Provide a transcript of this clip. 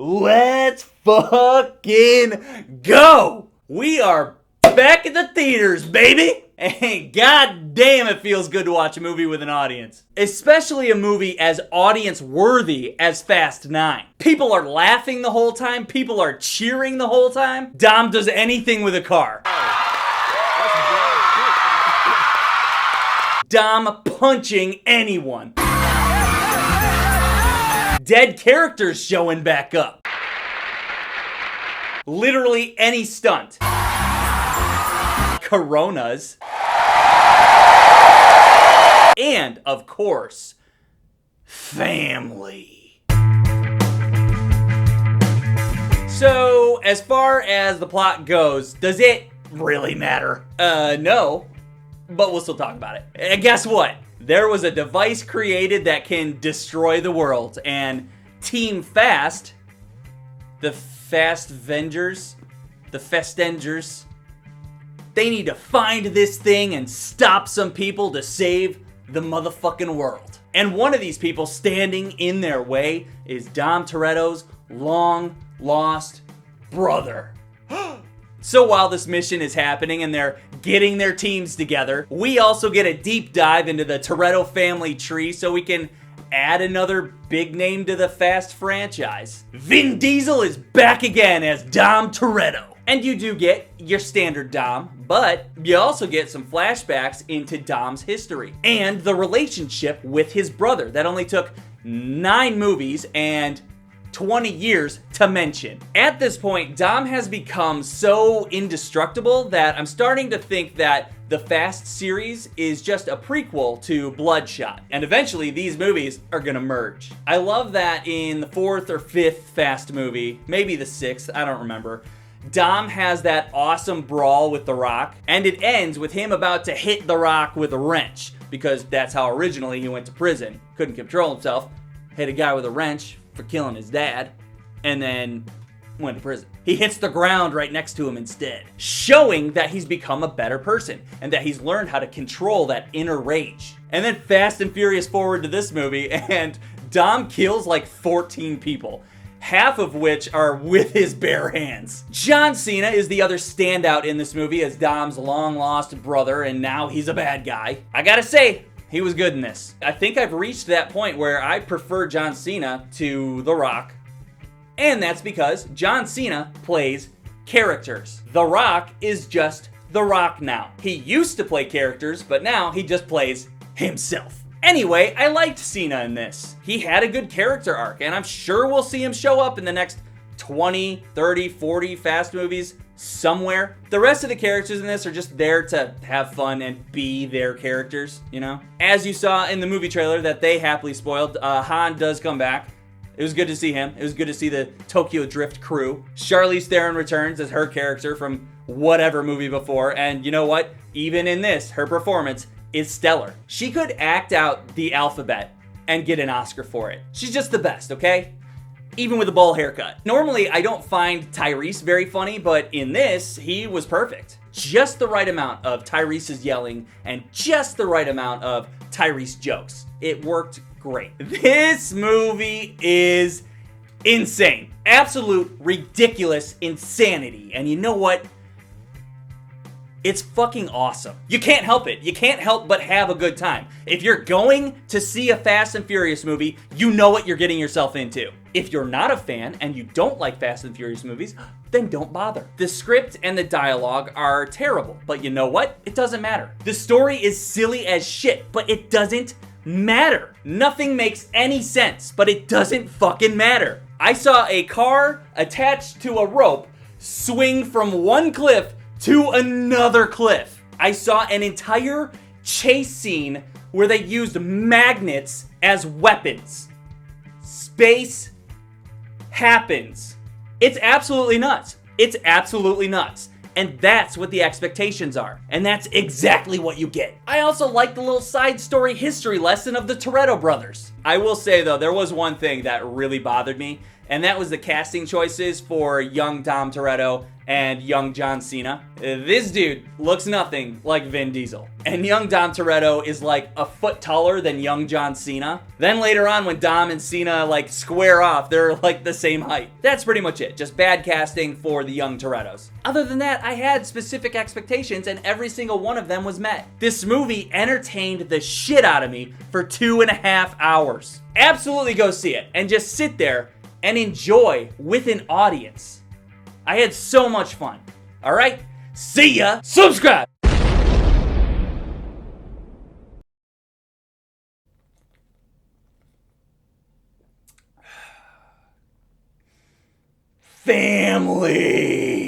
Let's fucking go! We are back at the theaters, baby! And god damn, it feels good to watch a movie with an audience. Especially a movie as audience-worthy as Fast 9. People are laughing the whole time. People are cheering the whole time. Dom does anything with a car. Dom punching anyone. Dead characters showing back up. Literally any stunt. Coronas. And, of course, family. So, as far as the plot goes, does it really matter? No. But we'll still talk about it. And guess what? There was a device created that can destroy the world. And Team Fast, the Fastengers, they need to find this thing and stop some people to save the motherfucking world. And one of these people standing in their way is Dom Toretto's long-lost brother. So while this mission is happening and they're getting their teams together, we also get a deep dive into the Toretto family tree so we can add another big name to the Fast franchise. Vin Diesel is back again as Dom Toretto. And you do get your standard Dom, but you also get some flashbacks into Dom's history and the relationship with his brother that only took 9 movies and 20 years to mention. At this point, Dom has become so indestructible that I'm starting to think that the Fast series is just a prequel to Bloodshot. And eventually, these movies are gonna merge. I love that in the 4th or 5th Fast movie, maybe the 6th, I don't remember, Dom has that awesome brawl with The Rock, and it ends with him about to hit The Rock with a wrench, because that's how originally he went to prison. Couldn't control himself, hit a guy with a wrench for killing his dad, and then went to prison. He hits the ground right next to him instead, showing that he's become a better person, and that he's learned how to control that inner rage. And then Fast and Furious forward to this movie, and Dom kills like 14 people. Half of which are with his bare hands. John Cena is the other standout in this movie as Dom's long-lost brother, and now he's a bad guy. I gotta say, he was good in this. I think I've reached that point where I prefer John Cena to The Rock, and that's because John Cena plays characters. The Rock is just The Rock now. He used to play characters, but now he just plays himself. Anyway, I liked Cena in this. He had a good character arc, and I'm sure we'll see him show up in the next 20, 30, 40 Fast movies somewhere. The rest of the characters in this are just there to have fun and be their characters, you know? As you saw in the movie trailer that they happily spoiled, Han does come back. It was good to see him. It was good to see the Tokyo Drift crew. Charlize Theron returns as her character from whatever movie before, and you know what? Even in this, her performance is stellar. She could act out the alphabet and get an Oscar for it. She's just the best, okay? Even with a bowl haircut. Normally, I don't find Tyrese very funny, but in this, he was perfect. Just the right amount of Tyrese's yelling and just the right amount of Tyrese jokes. It worked great. This movie is insane. Absolute ridiculous insanity. And you know what? It's fucking awesome. You can't help it. You can't help but have a good time. If you're going to see a Fast and Furious movie, you know what you're getting yourself into. If you're not a fan and you don't like Fast and Furious movies, then don't bother. The script and the dialogue are terrible, but you know what? It doesn't matter. The story is silly as shit, but it doesn't matter. Nothing makes any sense, but it doesn't fucking matter. I saw a car attached to a rope swing from one cliff to another cliff. I saw an entire chase scene where they used magnets as weapons. Space happens. It's absolutely nuts. It's absolutely nuts. And that's what the expectations are. And that's exactly what you get. I also like the little side story history lesson of the Toretto brothers. I will say, though, there was one thing that really bothered me, and that was the casting choices for young Dom Toretto and young John Cena. This dude looks nothing like Vin Diesel. And young Dom Toretto is like a foot taller than young John Cena. Then later on, when Dom and Cena like square off, they're like the same height. That's pretty much it. Just bad casting for the young Torettos. Other than that, I had specific expectations and every single one of them was met. This movie entertained the shit out of me for 2.5 hours. Absolutely go see it and just sit there and enjoy with an audience. I had so much fun. All right, see ya. Subscribe. Family.